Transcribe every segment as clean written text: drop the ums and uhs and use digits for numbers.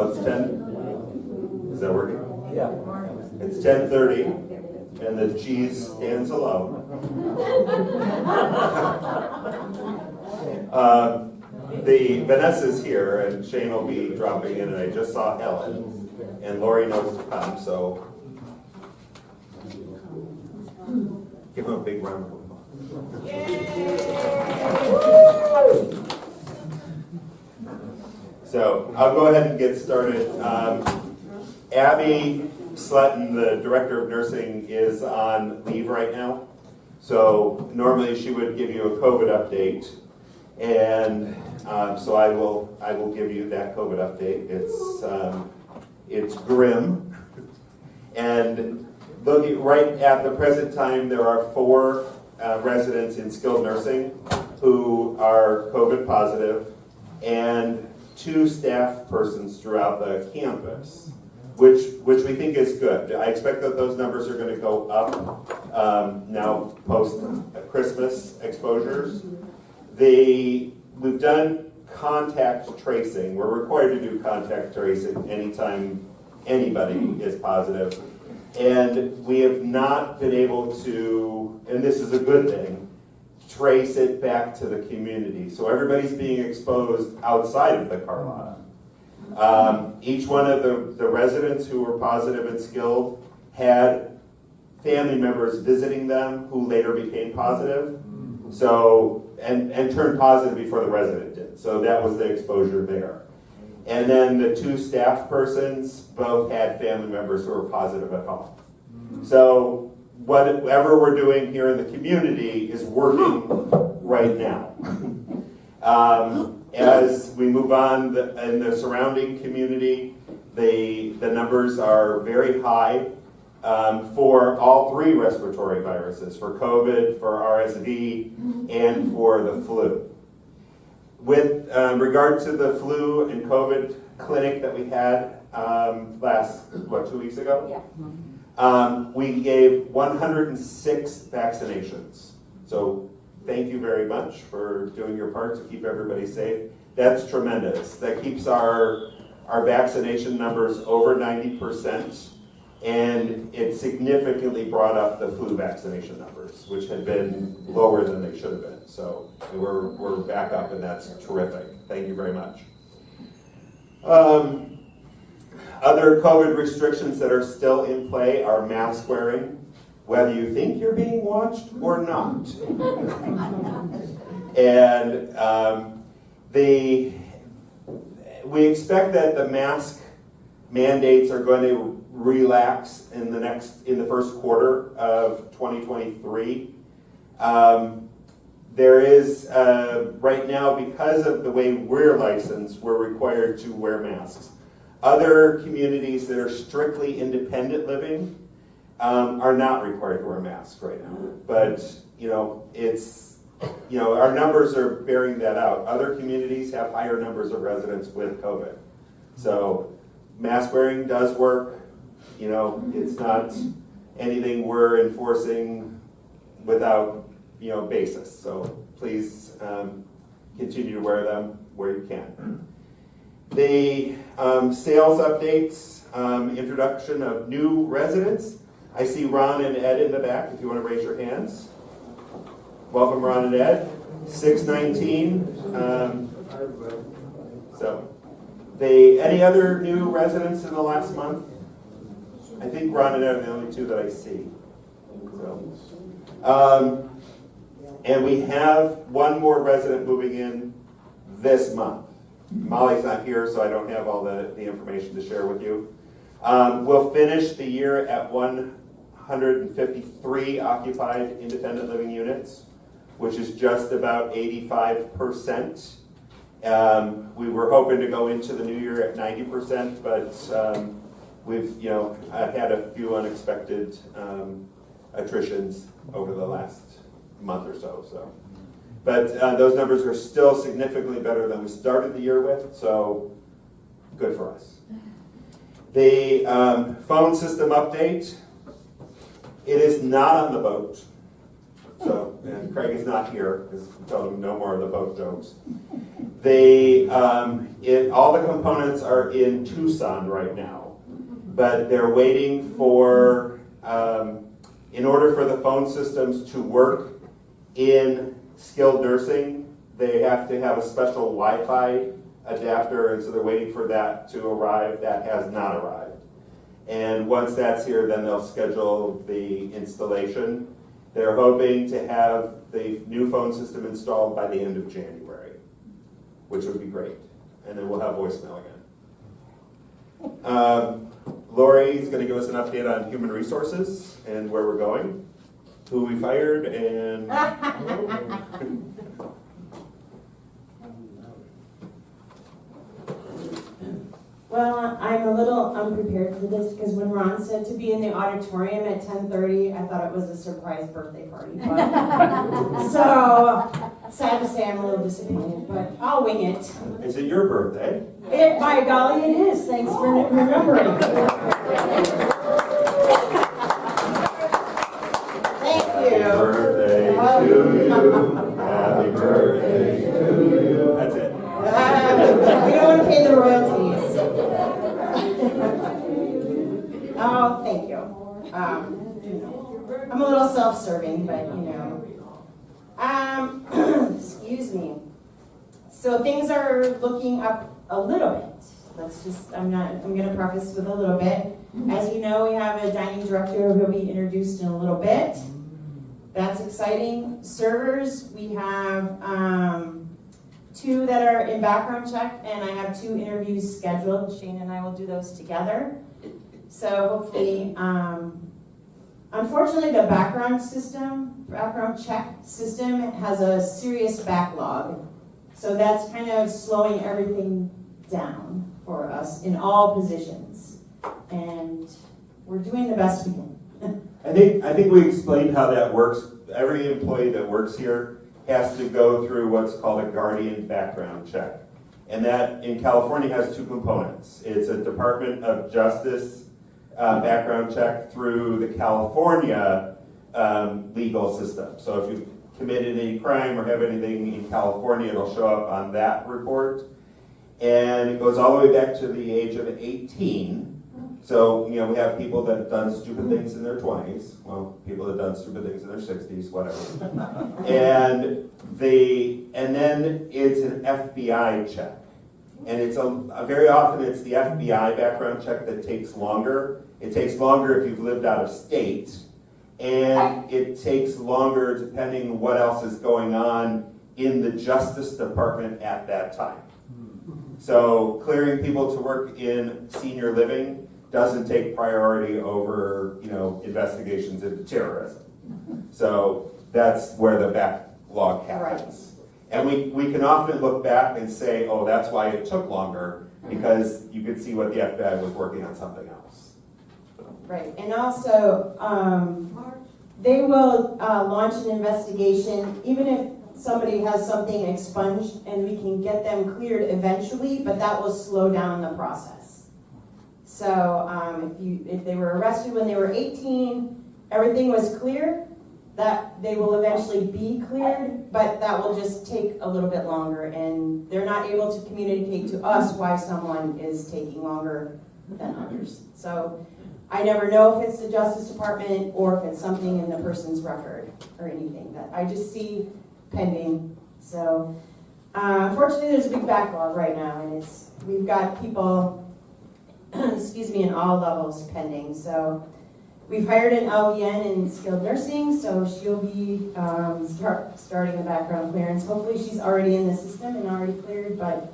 It's 10. Is that working? Yeah. It's 10:30, and the cheese stands alone. The Vanessa's here, and Shane will be dropping in, and I just saw Helen, and Lori knows to come, so give him a big round of applause. So I'll go ahead and get started. Abby Slutton, the Director of Nursing, is on leave right now. So normally she would give you a COVID update. And so I will give you that COVID update. It's grim. And looking right at the present time, there are 4 residents in skilled nursing who are COVID positive, and 2 staff persons throughout the campus, which we think is good. I expect that those numbers are going to go up now post Christmas exposures. We've done contact tracing. We're required to do contact tracing anytime anybody is positive. And we have not been able to, and this is a good thing, trace it back to the community. So everybody's being exposed outside of the car lot. Each one of the residents who were positive and skilled had family members visiting them who later became positive. So, and turned positive before the resident did. So that was the exposure there. And then the 2 staff persons both had family members who were positive at home. So whatever we're doing here in the community is working right now. As we move on in the surrounding community, the numbers are very high. For all 3 respiratory viruses, for COVID, for RSV, and for the flu. With regard to the flu and COVID clinic that we had last, 2 weeks ago? Yeah. We gave 106 vaccinations. So thank you very much for doing your part to keep everybody safe. That's tremendous. That keeps our vaccination numbers over 90%. And it significantly brought up the flu vaccination numbers, which had been lower than they should have been. So we're back up, and that's terrific. Thank you very much. Other COVID restrictions that are still in play are mask wearing, whether you think you're being watched or not. And we expect that the mask mandates are going to relax in the first quarter of 2023. There is right now, because of the way we're licensed, we're required to wear masks. Other communities that are strictly independent living are not required to wear masks right now. But our numbers are bearing that out. Other communities have higher numbers of residents with COVID. So mask wearing does work. It's not anything we're enforcing without, basis. So please continue to wear them where you can. The sales updates, introduction of new residents. I see Ron and Ed in the back, if you want to raise your hands. Welcome, Ron and Ed. 619. Any other new residents in the last month? I think Ron and Ed are the only 2 that I see. And we have 1 more resident moving in this month. Molly's not here, so I don't have all the information to share with you. We'll finish the year at 153 occupied independent living units, which is just about 85%. We were hoping to go into the new year at 90%, but we've had a few unexpected attritions over the last month or so. But those numbers are still significantly better than we started the year with, so good for us. The phone system update, it is not on the boat. So, and Craig is not here, because we told him no more of the boat jokes. They, all the components are in Tucson right now, but they're waiting for, in order for the phone systems to work in skilled nursing, they have to have a special Wi-Fi adapter, and so they're waiting for that to arrive. That has not arrived. And once that's here, then they'll schedule the installation. They're hoping to have the new phone system installed by the end of January, which would be great. And then we'll have voicemail again. Lori's going to give us an update on human resources and where we're going, who we've hired, and Well, I'm a little unprepared for this because when Ron said to be in the auditorium at 10:30, I thought it was a surprise birthday party. But, so, sad to say I'm a little disappointed, but I'll wing it. is it your birthday? By golly, it is. Thanks for remembering. Thank you. Happy birthday to you. Happy birthday to you. That's it. We don't want to pay the royalties. Oh, thank you. I'm a little self-serving, but excuse me. So things are looking up a little bit. I'm going to preface with a little bit. As you know, we have a dining director who will be introduced in a little bit. That's exciting. Servers, we have 2 that are in background check, and I have 2 interviews scheduled. Shane and I will do those together. So hopefully, unfortunately, the background check system has a serious backlog. So that's kind of slowing everything down for us in all positions. And we're doing the best we can. I think we explained how that works. Every employee that works here has to go through what's called a guardian background check. And that in California has 2 components. It's a Department of Justice background check through the California legal system. So if you've committed any crime or have anything in California, it'll show up on that report. And it goes all the way back to the age of 18. So, we have people that have done stupid things in their 20s. Well, people that have done stupid things in their 60s, whatever. and then it's an FBI check. And it's very often it's the FBI background check that takes longer. It takes longer if you've lived out of state. And it takes longer depending what else is going on in the Justice Department at that time. So clearing people to work in senior living doesn't take priority over, investigations into terrorism. So that's where the backlog happens. And we can often look back and say, oh, that's why it took longer, because you could see what the FBI was working on something else. Right, and also, they will launch an investigation, even if somebody has something expunged, and we can get them cleared eventually, but that will slow down the process. So if they were arrested when they were 18, everything was clear, that they will eventually be cleared, but that will just take a little bit longer, and they're not able to communicate to us why someone is taking longer than others. So I never know if it's the Justice Department or if it's something in the person's record or anything. That I just see pending. So unfortunately, there's a big backlog right now, and we've got people, excuse me, in all levels pending. So we've hired an LVN in skilled nursing, so she'll be starting the background clearance. Hopefully, she's already in the system and already cleared, but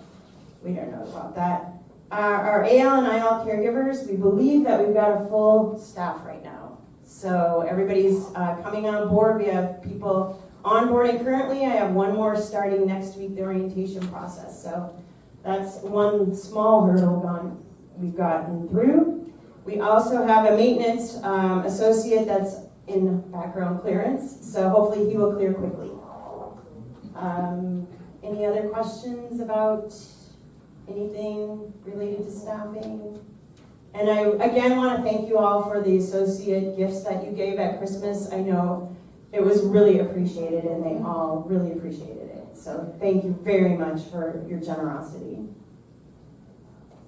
we don't know about that. Our AL and IL caregivers, we believe that we've got a full staff right now. So everybody's coming on board. We have people onboarding currently. I have one more starting next week, the orientation process. So that's one small hurdle we've gotten through. We also have a maintenance associate that's in background clearance. So hopefully he will clear quickly. Any other questions about anything related to staffing? And I again want to thank you all for the associate gifts that you gave at Christmas. I know it was really appreciated and they all really appreciated it. So thank you very much for your generosity.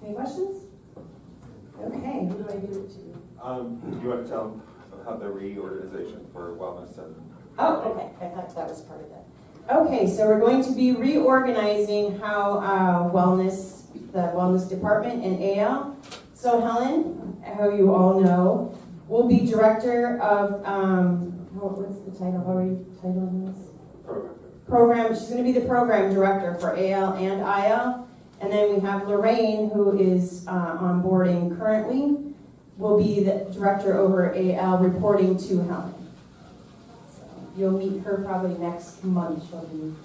Any questions? Okay. Who do I give it to? You want to tell them about the reorganization for wellness and? Oh, okay. I thought that was part of that. Okay, so we're going to be reorganizing how the wellness department in AL. So Helen, who you all know, will be director of, what's the title? How are you titling this? Program. She's going to be the program director for AL and IL. And then we have Lorraine, who is onboarding currently, will be the director over AL, reporting to Helen. So you'll meet her probably next month. She'll be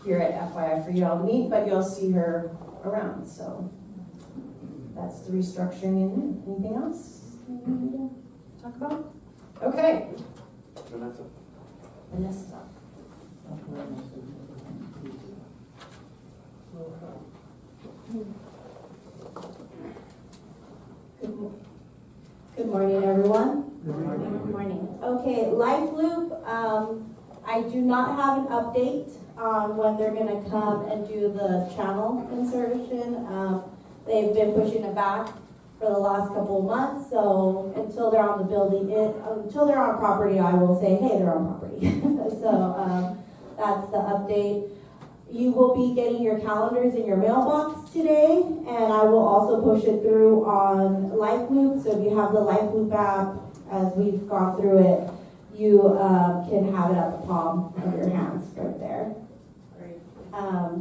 here at FYI for you all to meet, but you'll see her around. So that's the restructuring. And anything else you need to talk about? Okay. Vanessa. Good morning, everyone. Good morning. Good morning. Okay, Life Loop, I do not have an update on when they're gonna come and do the channel insertion. They've been pushing it back for the last couple of months, so until they're on the building, until they're on property, I will say, hey, they're on property. So that's the update. You will be getting your calendars in your mailbox today, and I will also push it through on LifeLoop. So if you have the LifeLoop app, as we've gone through it, you can have it at the palm of your hands right there.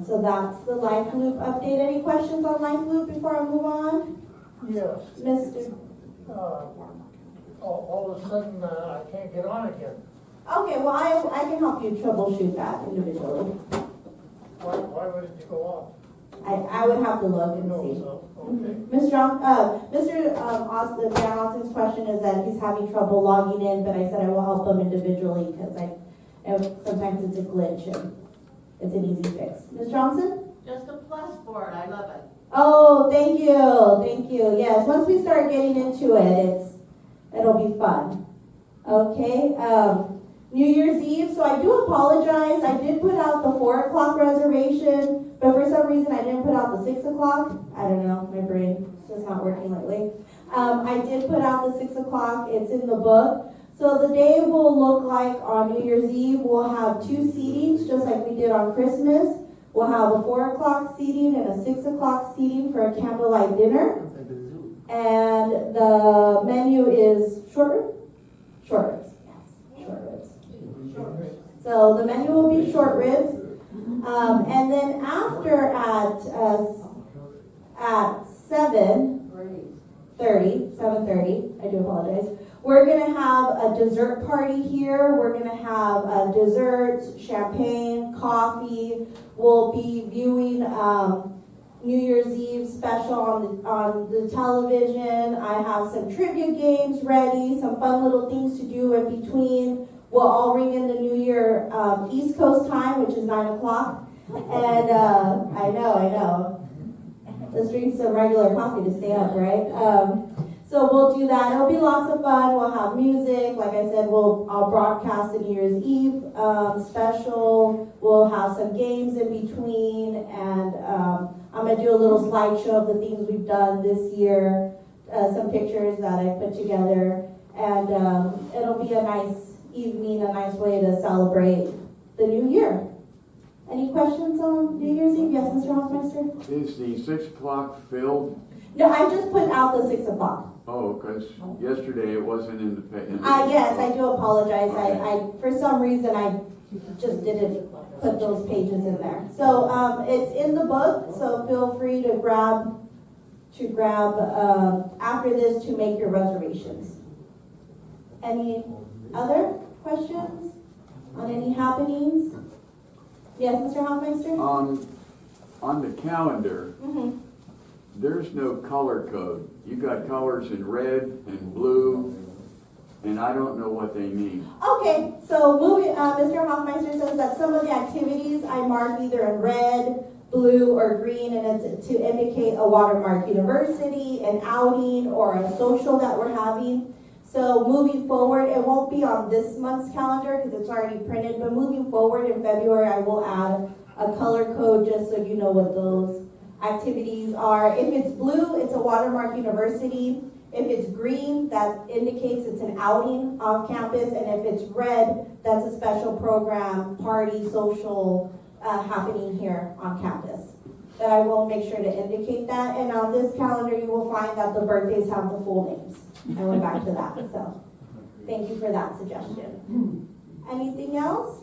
So that's the LifeLoop update. Any questions on LifeLoop before I move on? Yes. Mr. All of a sudden, I can't get on again. Okay, well, I can help you troubleshoot that individually. Why would it go off? I would have to look and No, see. so, okay. Mr. Austin, Dan Austin's question is that he's having trouble logging in, but I said I will help him individually because sometimes it's a glitch and it's an easy fix. Ms. Johnson? Just a plus for it, I love it. Oh, thank you. Yes, once we start getting into it, it'll be fun. Okay, New Year's Eve, so I do apologize. I did put out the 4 o'clock reservation, but for some reason I didn't put out the 6 o'clock. I don't know, my brain is just not working lately. I did put out the 6 o'clock, it's in the book. So the day will look like on New Year's Eve, we'll have 2 seatings, just like we did on Christmas. We'll have a 4 o'clock seating and a 6 o'clock seating for a candlelight dinner. And the menu is short ribs? Short ribs, yes, short ribs. So the menu will be short ribs. And then after at 7:30, I do apologize, we're gonna have a dessert party here. We're gonna have desserts, champagne, coffee. We'll be viewing New Year's Eve special on the television. I have some trivia games ready, some fun little things to do in between. We'll all ring in the New Year East Coast time, which is 9 o'clock. And I know. Let's drink some regular coffee to stay up, right? So we'll do that. It'll be lots of fun. We'll have music. Like I said, I'll broadcast the New Year's Eve special. We'll have some games in between. And I'm going to do a little slideshow of the things we've done this year, some pictures that I put together. And it'll be a nice evening, a nice way to celebrate the new year. Any questions on New Year's Eve? Yes, Mr. Hoffmeister? Is the 6 o'clock filled? No, I just put out the 6 o'clock. Oh, because yesterday it wasn't in the. Yes, I do apologize. Okay. I for some reason I just didn't put those pages in there. So it's in the book. So feel free to grab after this to make your reservations. Any other questions on any happenings? Yes, Mr. Hoffmeister? On the calendar, Mm-hmm. there's no color code. You got colors in red and blue, and I don't know what they mean. Okay, so Mr. Hoffmeister says that some of the activities I mark either in red, blue, or green, and it's to indicate a Watermark University, an outing, or a social that we're having. So moving forward, it won't be on this month's calendar because it's already printed, but moving forward in February, I will add a color code just so you know what those activities are. If it's blue, it's a Watermark University. If it's green, that indicates it's an outing off campus. And if it's red, that's a special program, party, social happening here on campus. But I will make sure to indicate that. And on this calendar, you will find that the birthdays have the full names. I went back to that, so thank you for that suggestion. Anything else?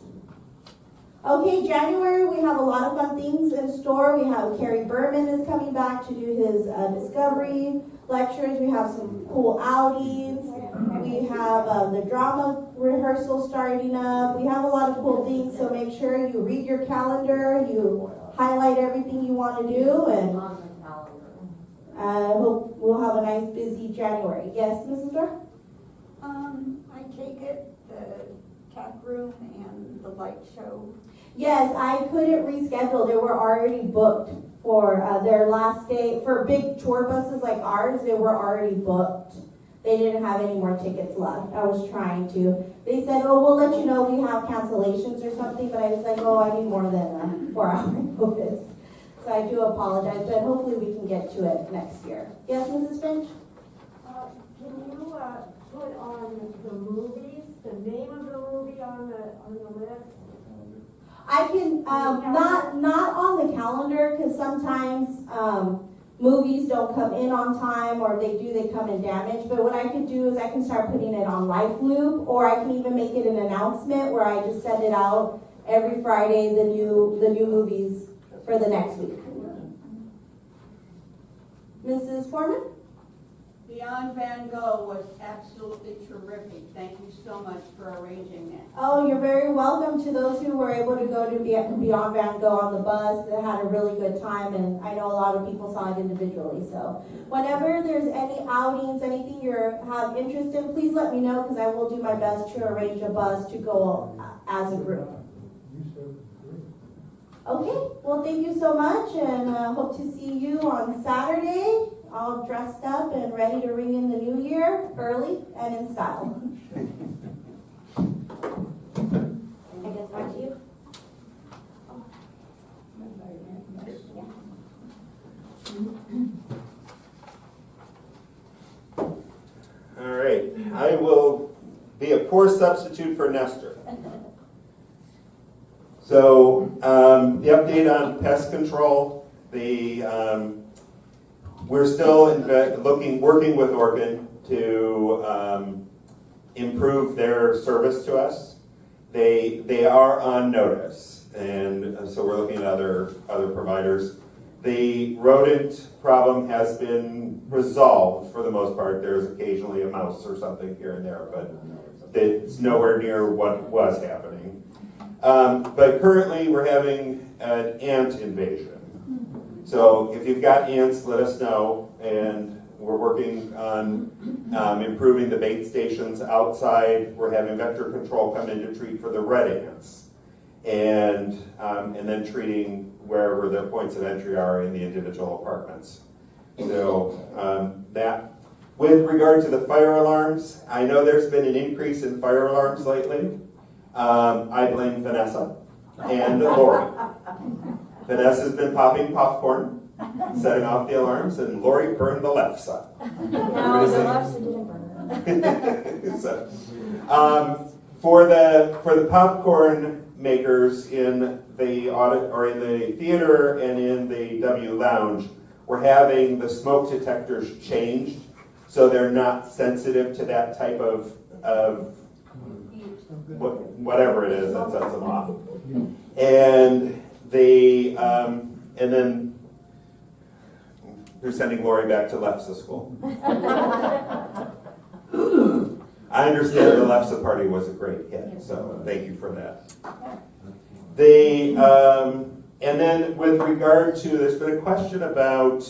Okay, January, we have a lot of fun things in store. We have Carrie Berman is coming back to do his discovery lectures. We have some cool outings. We have the drama rehearsal starting up. We have a lot of cool things, so make sure you read your calendar, you highlight everything you want to do, and On the calendar. I hope we'll have a nice, busy January. Yes, Mrs. Dorr? I take it the tap room and the light show. Yes, I couldn't reschedule. They were already booked for their last day. For big tour buses like ours, they were already booked. They didn't have any more tickets left. I was trying to. They said, oh, we'll let you know if we have cancellations or something, but I was like, oh, I need more than a 4-hour notice. So I do apologize, but hopefully we can get to it next year. Yes, Mrs. Finch? Can you put on the movies, the name of the movie on the list? I can, not on the calendar, because sometimes movies don't come in on time, or if they do, they come in damaged. But what I could do is I can start putting it on Life Loop, or I can even make it an announcement where I just send it out every Friday, the new movies for the next week. Mrs. Foreman? Beyond Van Gogh was absolutely terrific. Thank you so much for arranging that. Oh, you're very welcome to those who were able to go to Beyond Van Gogh on the bus. They had a really good time, and I know a lot of people saw it individually. So whenever there's any outings, anything you have interest in, please let me know, because I will do my best to arrange a bus to go as a group. Okay, well, thank you so much, and hope to see you on Saturday, all dressed up and ready to ring in the new year, early and in style. I guess back to you. All right, I will be a poor substitute for Nestor. So the update on pest control, we're still working with Orkin to improve their service to us. They are on notice, and so we're looking at other providers. The rodent problem has been resolved for the most part. There's occasionally a mouse or something here and there, but it's nowhere near what was happening. But currently we're having an ant invasion. So if you've got ants, let us know, and we're working on improving the bait stations outside. We're having vector control come in to treat for the red ants, and then treating wherever the points of entry are in the individual apartments. So that. With regard to the fire alarms, I know there's been an increase in fire alarms lately. I blame Vanessa and Lori. Vanessa's been popping popcorn, setting off the alarms, and Lori burned the left side. No, the left side didn't burn. So, for the popcorn makers in the audit or in the theater and in the W Lounge, we're having the smoke detectors changed so they're not sensitive to that type of whatever it is that sets them off. And then they're sending Lori back to Lefsa school. I understand the Lefsa party was a great hit, so thank you for that. And then with regard to, there's been a question about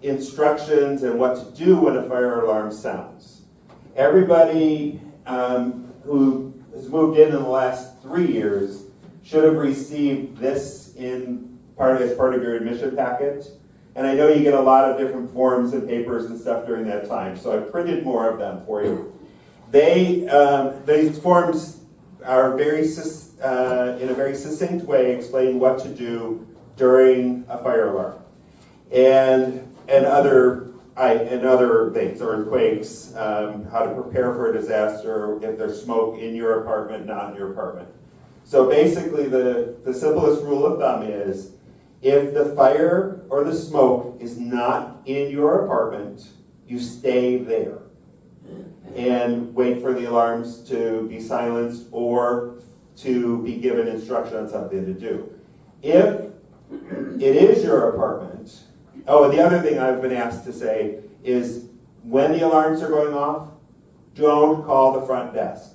instructions and what to do when a fire alarm sounds. Everybody who has moved in the last 3 years should have received this as part of your admission packet. And I know you get a lot of different forms and papers and stuff during that time, so I printed more of them for you. These forms are in a very succinct way explain what to do during a fire alarm and other things, earthquakes, how to prepare for a disaster, if there's smoke in your apartment, not in your apartment. So basically the simplest rule of thumb is if the fire or the smoke is not in your apartment, you stay there and wait for the alarms to be silenced or to be given instruction on something to do. If it is your apartment, and the other thing I've been asked to say is when the alarms are going off, don't call the front desk.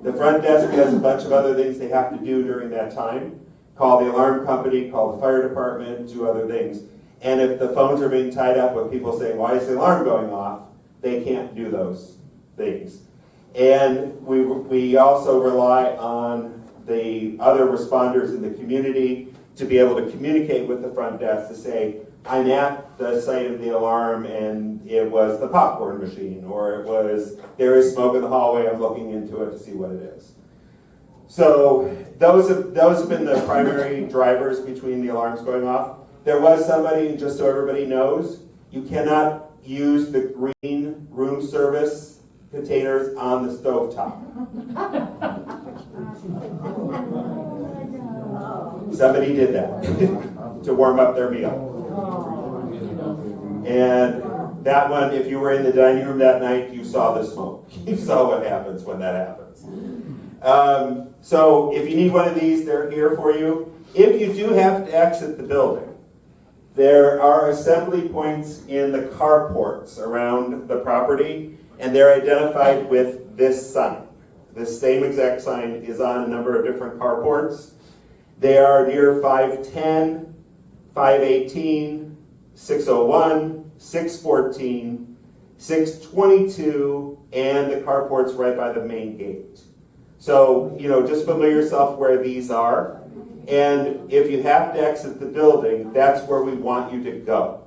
The front desk has a bunch of other things they have to do during that time. Call the alarm company, call the fire department, do other things. And if the phones are being tied up with people saying, why is the alarm going off? They can't do those things. And we also rely on the other responders in the community to be able to communicate with the front desk to say, I'm at the site of the alarm and it was the popcorn machine, or there is smoke in the hallway, I'm looking into it to see what it is. So those have been the primary drivers between the alarms going off. There was somebody, just so everybody knows, you cannot use the green room service containers on the stovetop. Somebody did that to warm up their meal. And that one, if you were in the dining room that night, you saw the smoke. You saw what happens when that happens. So if you need one of these, they're here for you. If you do have to exit the building, there are assembly points in the carports around the property, and they're identified with this sign. This same exact sign is on a number of different carports. They are near 510, 518, 601, 614, 622, and the carport's right by the main gate. So, just familiar yourself where these are. And if you have to exit the building, that's where we want you to go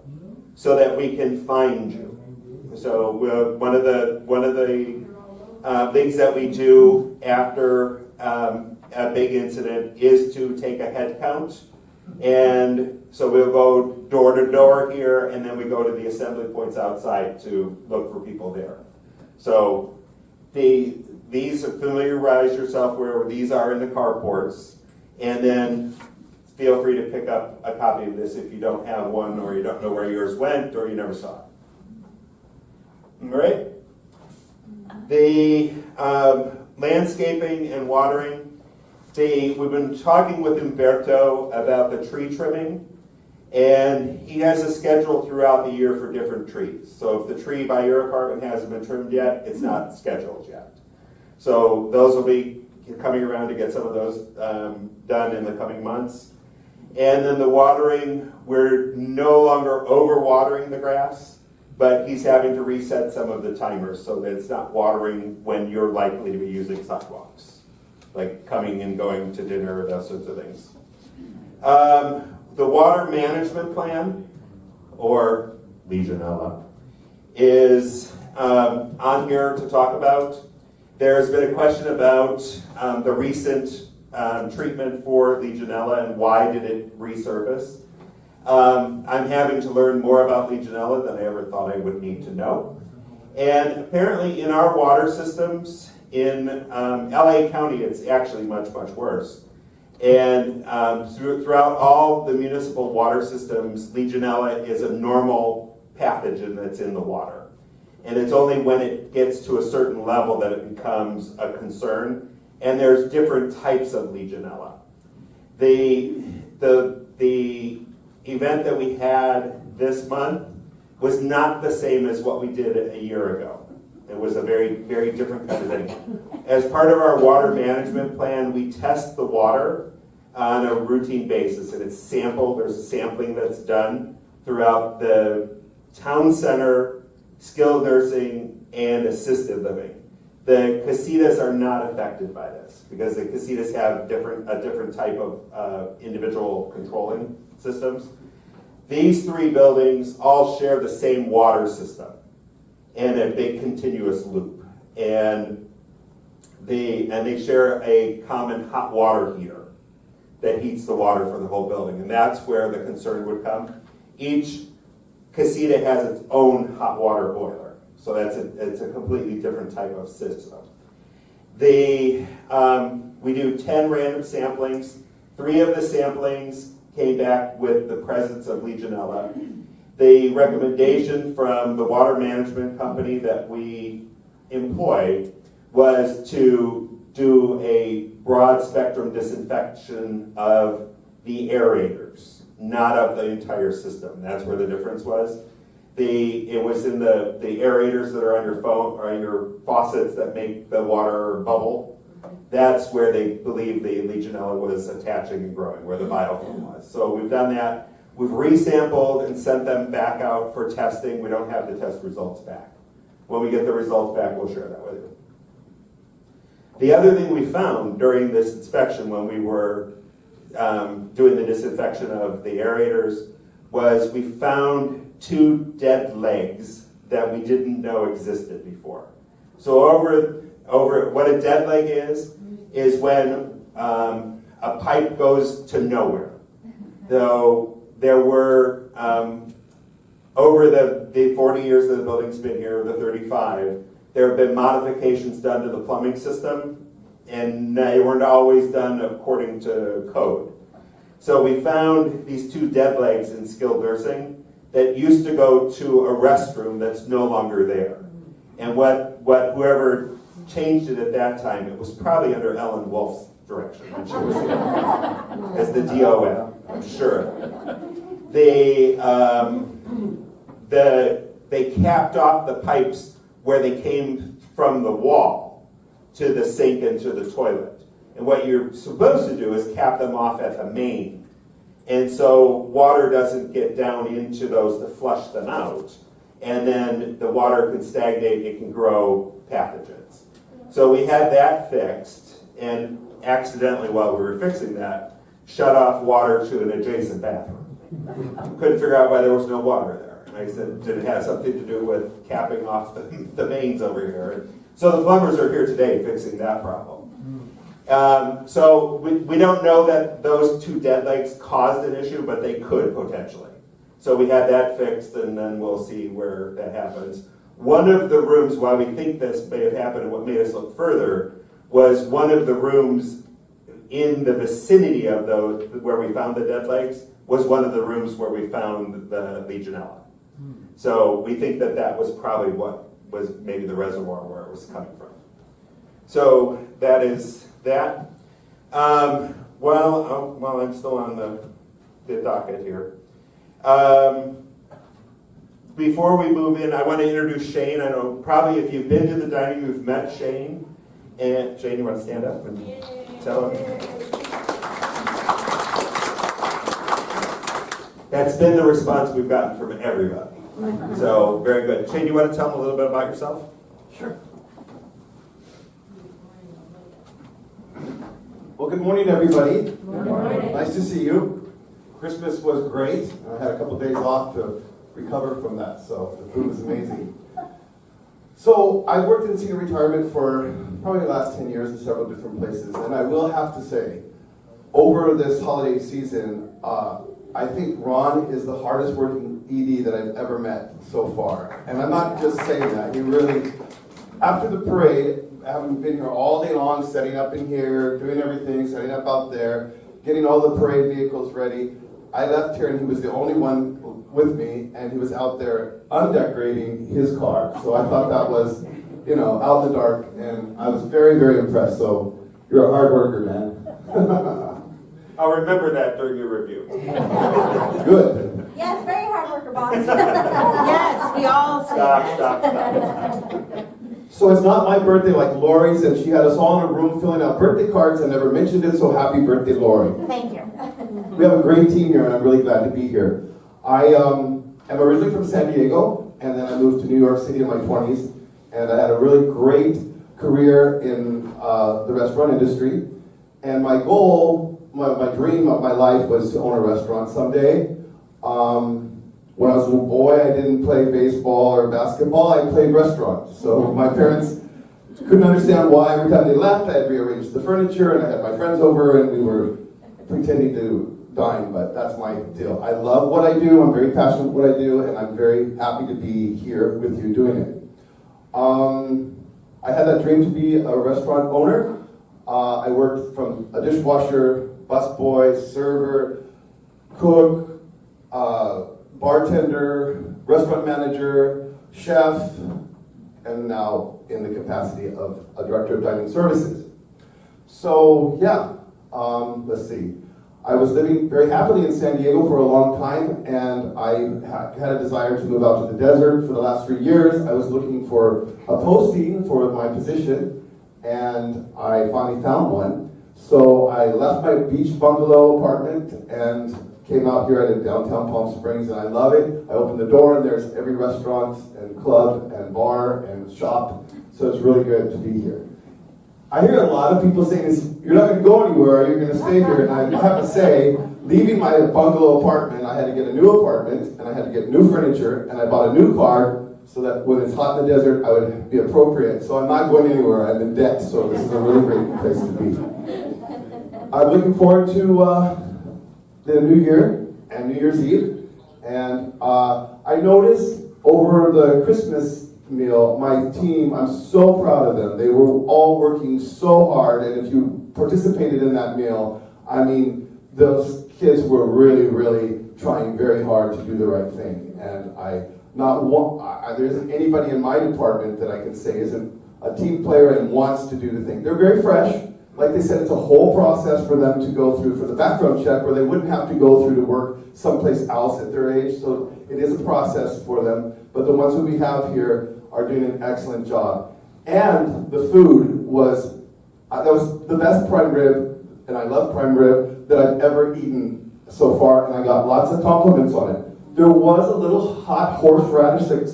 so that we can find you. So one of the things that we do after a big incident is to take a head count. And so we'll go door to door here, and then we go to the assembly points outside to look for people there. So these familiarize yourself where these are in the carports, and then feel free to pick up a copy of this if you don't have one, or you don't know where yours went, or you never saw it. All right? The landscaping and watering. We've been talking with Umberto about the tree trimming, and he has a schedule throughout the year for different trees. So if the tree by your apartment hasn't been trimmed yet, it's not scheduled yet. So those will be coming around to get some of those done in the coming months. And then the watering, we're no longer over-watering the grass, but he's having to reset some of the timers so that it's not watering when you're likely to be using sidewalks, like coming and going to dinner, those sorts of things. The water management plan, or Legionella, is on here to talk about. There's been a question about the recent treatment for Legionella and why did it resurface. I'm having to learn more about Legionella than I ever thought I would need to know. And apparently in our water systems, in LA County, it's actually much, much worse. And throughout all the municipal water systems, Legionella is a normal pathogen that's in the water. And it's only when it gets to a certain level that it becomes a concern. And there's different types of Legionella. The event that we had this month was not the same as what we did a year ago. It was a very, very different kind of thing. As part of our water management plan, we test the water on a routine basis, and it's sampled. There's a sampling that's done throughout the town center, skilled nursing, and assisted living. The casitas are not affected by this because the casitas have a different type of individual controlling systems. These three buildings all share the same water system and a big continuous loop. and they share a common hot water heater that heats the water for the whole building, and that's where the concern would come. Each casita has its own hot water boiler, so it's a completely different type of system. We do 10 random samplings. 3 of the samplings came back with the presence of Legionella. The recommendation from the water management company that we employ was to do a broad spectrum disinfection of the aerators, not of the entire system. That's where the difference was. It was in the aerators that are on your phone or your faucets that make the water bubble. That's where they believe the Legionella was attaching and growing, where the biofilm was. So we've done that. We've resampled and sent them back out for testing. We don't have the test results back. When we get the results back, we'll share that with you. The other thing we found during this inspection when we were doing the disinfection of the aerators was we found 2 dead legs that we didn't know existed before. So over what a dead leg is when a pipe goes to nowhere. Though there were, over the 40 years that the building's been here, the 35, there have been modifications done to the plumbing system, and they weren't always done according to code. So we found these 2 dead legs in skilled nursing that used to go to a restroom that's no longer there. And whoever changed it at that time, it was probably under Ellen Wolf's direction when she was here as the DOM, I'm sure. They capped off the pipes where they came from the wall to the sink and to the toilet. And what you're supposed to do is cap them off at the main. And so water doesn't get down into those to flush them out. And then the water can stagnate, it can grow pathogens. So we had that fixed, and accidentally while we were fixing that, shut off water to an adjacent bathroom. Couldn't figure out why there was no water there. And I said, did it have something to do with capping off the mains over here? And so the plumbers are here today fixing that problem. So we don't know that those 2 dead legs caused an issue, but they could potentially. So we had that fixed, and then we'll see where that happens. One of the rooms, why we think this may have happened and what made us look further, was one of the rooms in the vicinity of those where we found the dead legs was one of the rooms where we found the Legionella. So we think that that was probably what was maybe the reservoir where it was coming from. So that is that. Well, I'm still on the docket here. Before we move in, I want to introduce Shane. I know probably if you've been to the dining, you've met Shane. And Shane, you want to stand up and tell him? That's been the response we've gotten from everybody. So, very good. Shane, do you want to tell them a little bit about yourself? Sure. Well, good morning, everybody. Good morning. Nice to see you. Christmas was great. I had a couple days off to recover from that, so the food was amazing. So I've worked in senior retirement for probably the last 10 years in several different places, and I will have to say, over this holiday season, I think Ron is the hardest working ED that I've ever met so far. And I'm not just saying that. He really, after the parade, having been here all day long, setting up in here, doing everything, setting up out there, getting all the parade vehicles ready, I left here and he was the only one with me, and he was out there undecorating his car. So I thought that was, out in the dark, and I was very, very impressed. So you're a hard worker, man. I'll remember that during your review. Good. Yes, very hard worker, boss. Yes, we all say that. Stop. So it's not my birthday like Lori's, and she had us all in a room filling out birthday cards. I never mentioned it, so happy birthday, Lori. Thank you. We have a great team here, and I'm really glad to be here. I am originally from San Diego, and then I moved to New York City in my 20s, and I had a really great career in the restaurant industry. And my goal, my dream of my life was to own a restaurant someday. When I was a little boy, I didn't play baseball or basketball, I played restaurants. So my parents couldn't understand why every time they left, I had rearranged the furniture and I had my friends over and we were pretending to dine, but that's my deal. I love what I do, I'm very passionate what I do, and I'm very happy to be here with you doing it. I had that dream to be a restaurant owner. I worked from a dishwasher, busboy, server, cook, bartender, restaurant manager, chef, and now in the capacity of a director of dining services. So yeah, let's see. I was living very happily in San Diego for a long time, and I had a desire to move out to the desert for the last 3 years. I was looking for a posting for my position, and I finally found one. So I left my beach bungalow apartment and came out here in downtown Palm Springs, and I love it. I opened the door, and there's every restaurant and club and bar and shop, so it's really good to be here. I hear a lot of people saying this, you're not going to go anywhere, you're going to stay here. And I have to say, leaving my bungalow apartment, I had to get a new apartment, and I had to get new furniture, and I bought a new car so that when it's hot in the desert, I would be appropriate. So I'm not going anywhere, I'm in debt, so this is a really great place to be. I'm looking forward to the new year and New Year's Eve. And I noticed over the Christmas meal, my team, I'm so proud of them. They were all working so hard, and if you participated in that meal, I mean, those kids were really, really trying very hard to do the right thing. And there isn't anybody in my department that I can say isn't a team player and wants to do the thing. They're very fresh. Like they said, it's a whole process for them to go through for the background check where they wouldn't have to go through to work someplace else at their age. So it is a process for them. But the ones who we have here are doing an excellent job. And the food was, that was the best prime rib, and I love prime rib, that I've ever eaten so far, and I got lots of compliments on it. There was a little hot horseradish that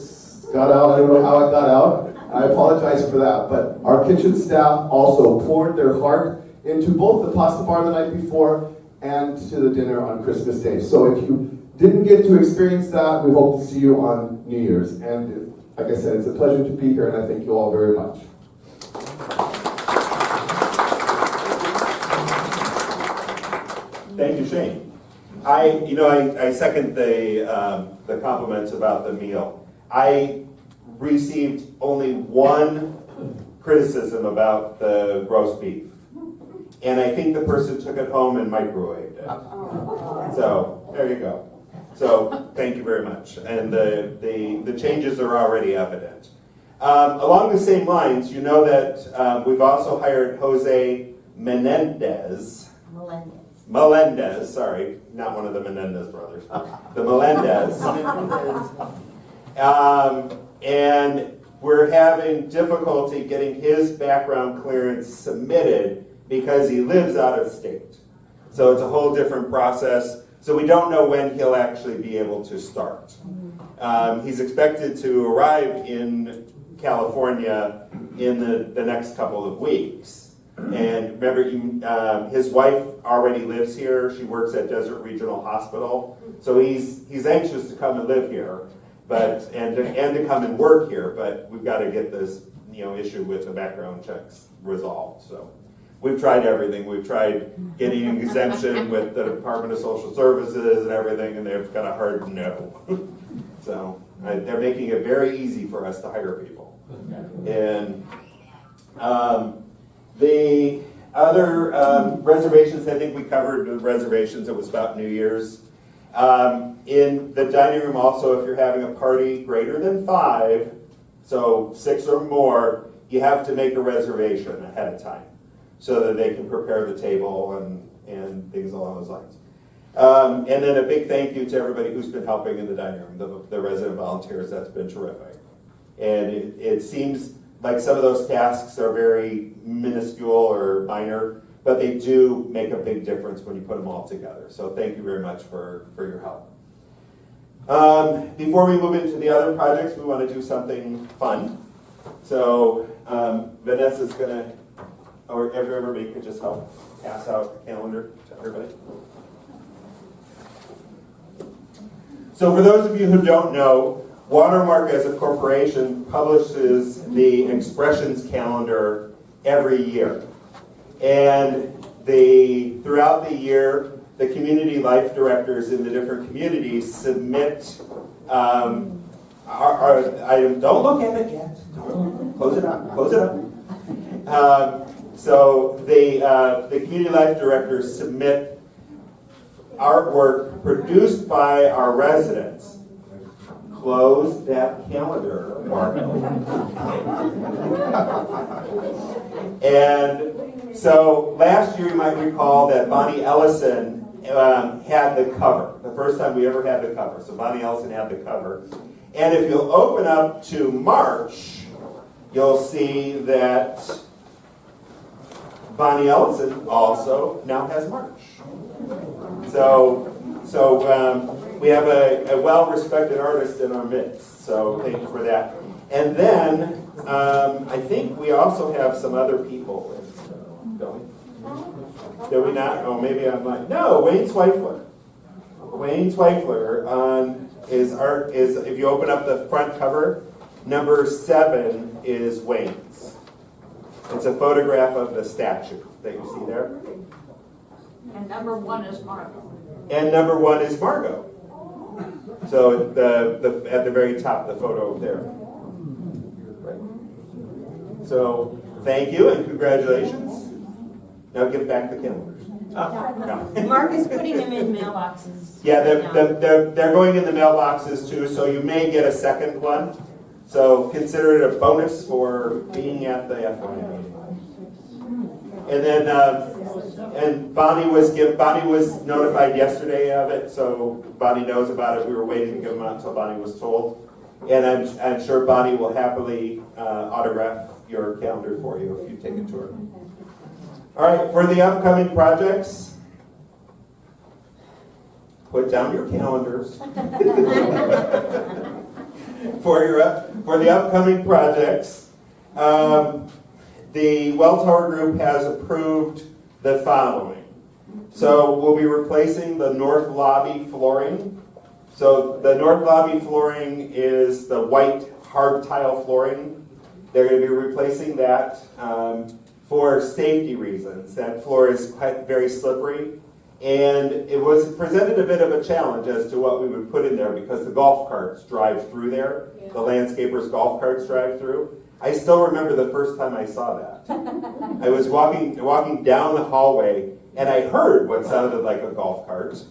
got out, I don't know how it got out. I apologize for that, but our kitchen staff also poured their heart into both the pasta bar the night before and to the dinner on Christmas Day. So if you didn't get to experience that, we hope to see you on New Year's. And like I said, it's a pleasure to be here, and I thank you all very much. Thank you, Shane. I second the compliments about the meal. I received only one criticism about the roast beef, and I think the person took it home and microwaved it. So there you go. So thank you very much, and the changes are already evident. Along the same lines, you know that we've also hired Jose Melendez, sorry, not one of the Menendez brothers, the Melendez. And we're having difficulty getting his background clearance submitted because he lives out of state. So it's a whole different process. So we don't know when he'll actually be able to start. He's expected to arrive in California in the next couple of weeks. And remember, his wife already lives here. She works at Desert Regional Hospital. So he's anxious to come and live here, and to come and work here. But we've got to get this issue with the background checks resolved. So we've tried everything. We've tried getting an exemption with the Department of Social Services and everything, and they've got a hard no. So they're making it very easy for us to hire people. And the other reservations, I think we covered the reservations. It was about New Year's. In the dining room also, if you're having a party greater than 5, so 6 or more, you have to make a reservation ahead of time so that they can prepare the table and things along those lines. And then a big thank you to everybody who's been helping in the dining room, the resident volunteers. That's been terrific. And it seems like some of those tasks are very minuscule or minor, but they do make a big difference when you put them all together. So thank you very much for your help. Before we move into the other projects, we want to do something fun. So Vanessa's going to, or everybody could just help pass out the calendar to everybody. So for those of you who don't know, Watermark as a corporation publishes the expressions calendar every year. And throughout the year, the community life directors in the different communities submit our item. Don't look at it yet. Close it up. Close it up. So the community life directors submit artwork produced by our residents. Close that calendar, Mark. And so last year, you might recall that Bonnie Ellison had the cover. The first time we ever had the cover. So Bonnie Ellison had the cover. And if you'll open up to March, you'll see that Bonnie Ellison also now has March. So we have a well-respected artist in our midst, so thank you for that. And then I think we also have some other people. Don't we? Did we not? Oh, maybe I'm like, no, Wayne Zweifler. Wayne Zweifler is if you open up the front cover, number 7 is Wayne's. It's a photograph of the statue that you see there. And number 1 is Margot. And number 1 is Margot. So at the very top, the photo there. Right. So thank you and congratulations. Now give back the calendars. No. Mark is putting them in mailboxes. Yeah, they're going in the mailboxes too, so you may get a second one. So consider it a bonus for being at the FYI meeting. And then and Bonnie was notified yesterday of it, so Bonnie knows about it. We were waiting to give them out until Bonnie was told. And I'm sure Bonnie will happily autograph your calendar for you if you take it to her. All right, for the upcoming projects, put down your calendars. For the upcoming projects, the Welltower Group has approved the following. So we'll be replacing the north lobby flooring. So the north lobby flooring is the white hard tile flooring. They're going to be replacing that for safety reasons. That floor is very slippery. And it was presented a bit of a challenge as to what we would put in there because the golf carts drive through there. Yeah. The landscapers' golf carts drive through. I still remember the first time I saw that. I was walking down the hallway and I heard what sounded like a golf cart.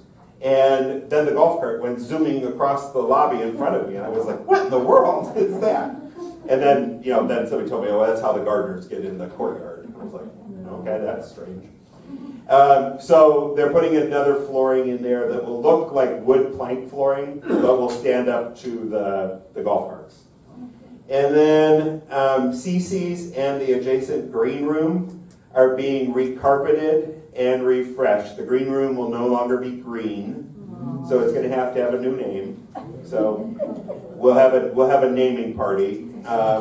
And then the golf cart went zooming across the lobby in front of me and I was like, what in the world is that? And then, then somebody told me, oh, that's how the gardeners get in the courtyard. And I was like, okay, that's strange. So they're putting another flooring in there that will look like wood plank flooring, but will stand up to the golf carts. And then CC's and the adjacent green room are being recarpeted and refreshed. The green room will no longer be green, so it's going to have a new name. So we'll have a naming party.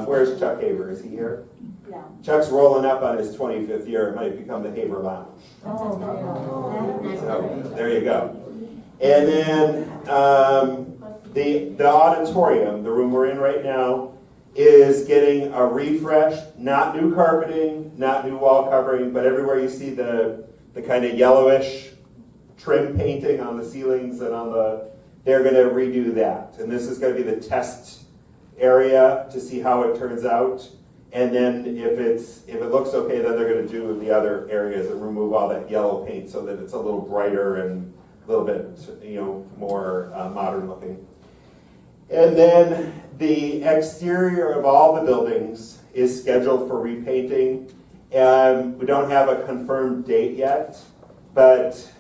Where's Chuck Haver? Is he here? Yeah. Chuck's rolling up on his 25th year. It might become the Haver Lounge. So there you go. And then the auditorium, the room we're in right now, is getting a refresh. Not new carpeting, not new wall covering, but everywhere you see the kind of yellowish trim painting on the ceilings and they're going to redo that. And this is going to be the test area to see how it turns out. And then if it looks okay, then they're going to do the other areas and remove all that yellow paint so that it's a little brighter and a little bit, more modern looking. And then the exterior of all the buildings is scheduled for repainting. We don't have a confirmed date yet, but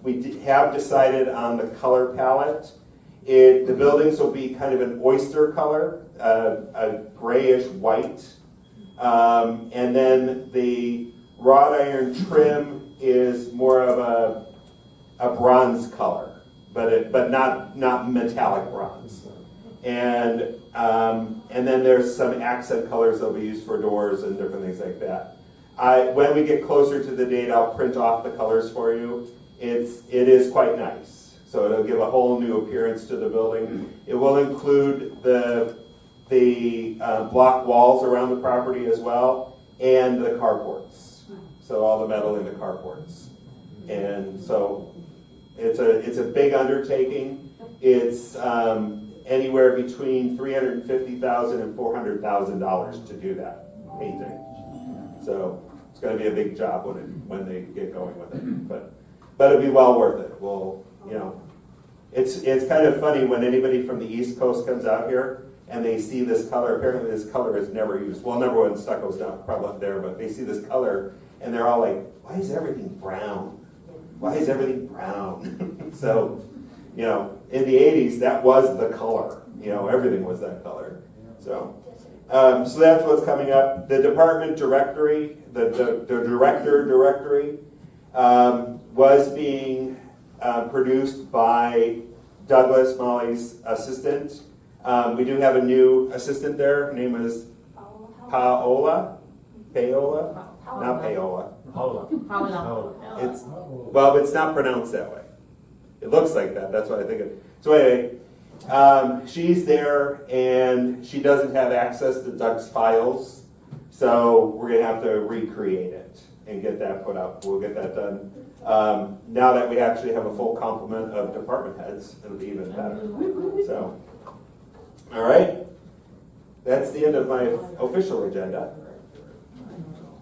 we have decided on the color palette. The buildings will be kind of an oyster color, a grayish white. And then the wrought iron trim is more of a bronze color, but not metallic bronze. And then there's some accent colors that'll be used for doors and different things like that. When we get closer to the date, I'll print off the colors for you. It is quite nice. So it'll give a whole new appearance to the building. It will include the block walls around the property as well, and the carports. So all the metal in the carports. And so it's a big undertaking. It's anywhere between $350,000 and $400,000 to do that painting. So it's going to be a big job when they get going with it, but it'll be well worth it. We'll, it's kind of funny when anybody from the East Coast comes out here and they see this color. Apparently, this color is never used. Well, number one, stucco's not prevalent there, but they see this color and they're all like, "Why is everything brown? Why is everything brown?" So, in the '80s, that was the color. Everything was that color. So that's what's coming up. The department directory, the director directory, was being produced by Douglas, Molly's assistant. We do have a new assistant there. Her name is Paola. Not Paola. It's not pronounced that way. It looks like that. That's what I think. So anyway, she's there, and she doesn't have access to Doug's files, so we're gonna have to recreate it and get that put up. We'll get that done. Now that we actually have a full complement of department heads, it'll be even better. So, all right, that's the end of my official agenda.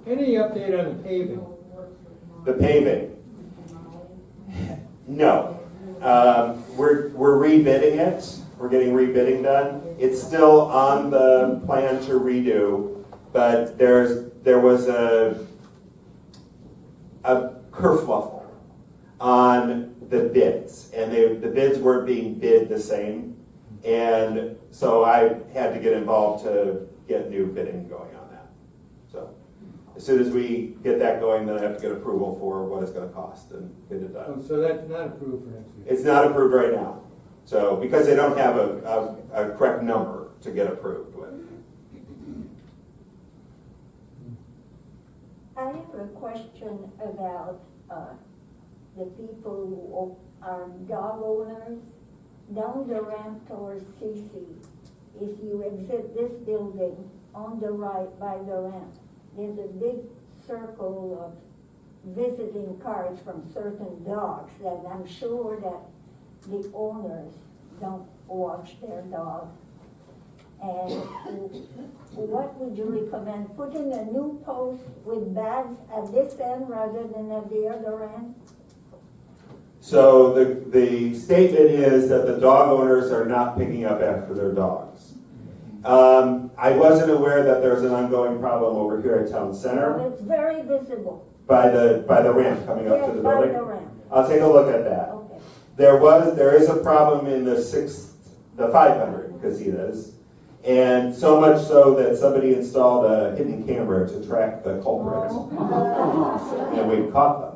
Any update on the paving? The paving. No. We're rebidding it. We're getting rebidding done. It's still on the plan to redo, but there was a kerfuffle on the bids, and the bids weren't being bid the same, and so I had to get involved to get new bidding going on that. So as soon as we get that going, then I have to get approval for what it's going to cost and get it done. So that's not approved for next week? It's not approved right now. So, because they don't have a correct number to get approved with. I have a question about the people who are dog owners. Down the ramp towards CC, if you exit this building on the right by the ramp, there's a big circle of visiting cards from certain dogs that I'm sure that the owners don't watch their dog. And what would you recommend? Putting a new post with bags at this end rather than at the other end? So the statement is that the dog owners are not picking up after their dogs. I wasn't aware that there's an ongoing problem over here at Town Center. Well, it's very visible. By the ramp coming up to the building. By the ramp. I'll take a look at that. Okay. There is a problem in the 500 casitas, and so much so that somebody installed a hidden camera to track the culprits, and we caught them.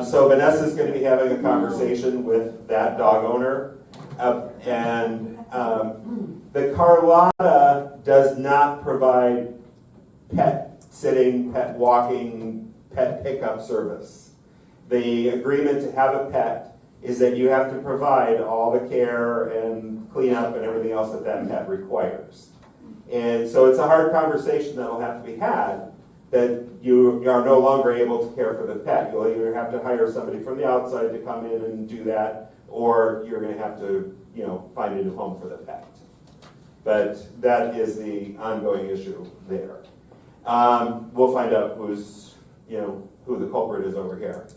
So Vanessa's going to be having a conversation with that dog owner, and the Carlotta does not provide pet sitting, pet walking, pet pickup service. The agreement to have a pet is that you have to provide all the care and cleanup and everything else that pet requires. And so it's a hard conversation that will have to be had, that you are no longer able to care for the pet. You'll either have to hire somebody from the outside to come in and do that, or you're going to have to, find a new home for the pet. But that is the ongoing issue there. We'll find out who the culprit is over here.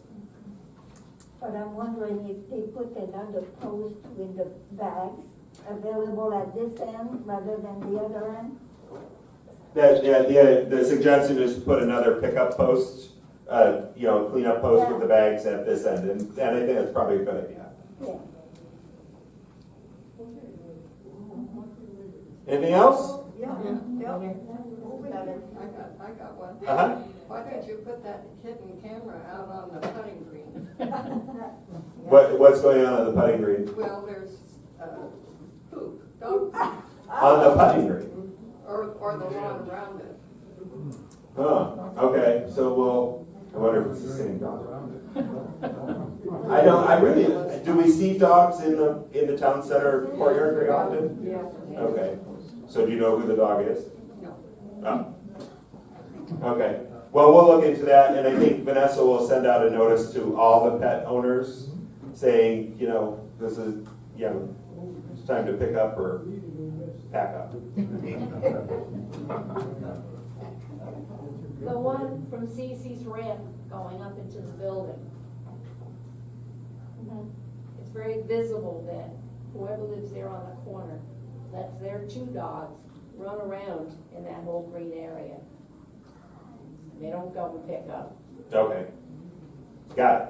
But I'm wondering if they put another post with the bags available at this end rather than the other end? The suggestion is to put another pickup post, cleanup post with the bags at this end, and I think that's probably a good idea. Yeah. Anything else? Yeah. I got one. Uh-huh. Why don't you put that hidden camera out on the putting green? What's going on the putting green? Well, there's poop, dog poop, On the putting green? or the lawn around it. Oh, okay, so I wonder if it's the same dog. I really, do we see dogs in the town center courtyard very often? Yeah. Okay, so do you know who the dog is? No. Oh. Okay, well, we'll look into that, and I think Vanessa will send out a notice to all the pet owners saying, you know, this is, you know, it's time to pick up or pack up. The one from Cece's ramp going up into the building. It's very visible that whoever lives there on the corner lets their two dogs run around in that whole green area. They don't go and pick up. Okay, got it.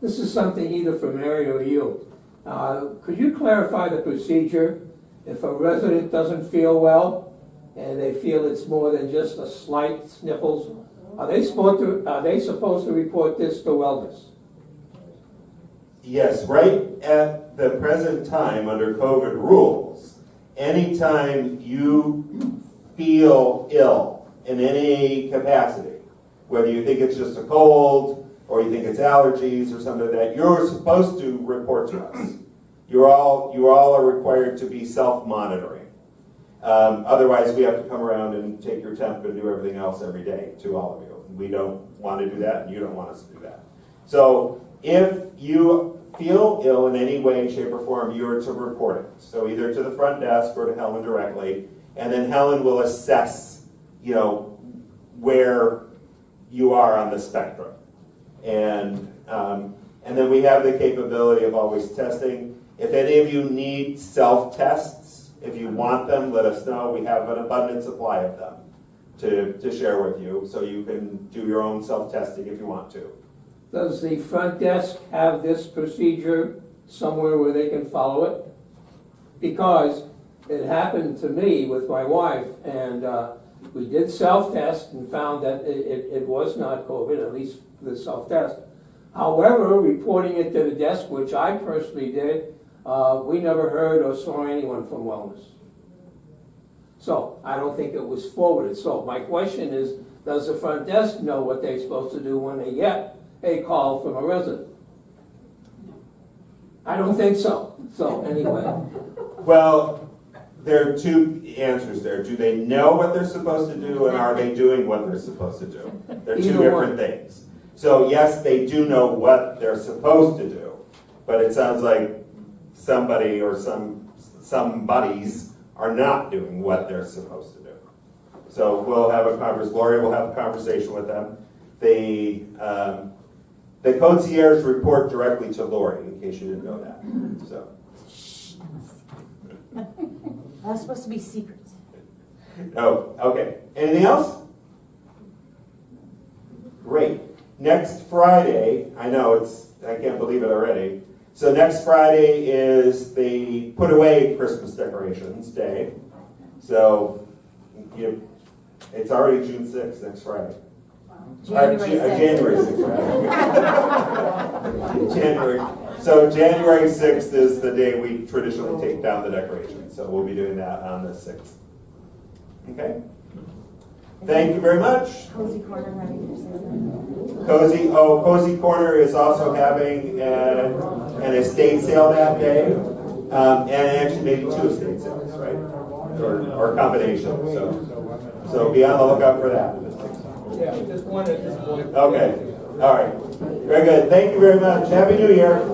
This is something either for Mary or you. Could you clarify the procedure if a resident doesn't feel well and they feel it's more than just a slight sniffles? Are they supposed to report this to wellness? Yes, right at the present time, under COVID rules, anytime you feel ill in any capacity, whether you think it's just a cold or you think it's allergies or something like that, you're supposed to report to us. You all are required to be self-monitoring. Otherwise, we have to come around and take your temp and do everything else every day to all of you. We don't want to do that, and you don't want us to do that. So if you feel ill in any way, shape, or form, you're to report it. So either to the front desk or to Helen directly, and then Helen will assess, you know, where you are on the spectrum. And then we have the capability of always testing. If any of you need self-tests, if you want them, let us know. We have an abundant supply of them to share with you, so you can do your own self-testing if you want to. Does the front desk have this procedure somewhere where they can follow it? Because it happened to me with my wife, and we did self-test and found that it was not COVID, at least for the self-test. However, reporting it to the desk, which I personally did, we never heard or saw anyone from wellness. So I don't think it was forwarded. So my question is, does the front desk know what they're supposed to do when they get a call from a resident? I don't think so. So anyway. Well, there are two answers there. Do they know what they're supposed to do, and are they doing what they're supposed to do? They're two different things. So yes, they do know what they're supposed to do, but it sounds like somebody or somebodies are not doing what they're supposed to do. So we'll have a conversation. Lori will have a conversation with them. The concierge report directly to Lori, in case you didn't know that. So. That's supposed to be secrets. Oh, okay. Anything else? Great. Next Friday, I know I can't believe it already. So next Friday is the put away Christmas decorations day. So it's already June 6th, next Friday. January 6th. January. So January 6th is the day we traditionally take down the decorations. So we'll be doing that on the 6th. Okay? Thank you very much. Cozy Corner having their sale. Cozy Corner is also having an estate sale that day. And actually maybe two estate sales, right? Or combination. So be on the lookout for that. Yeah, just one at this point. Okay. All right. Very good. Thank you very much. Happy New Year.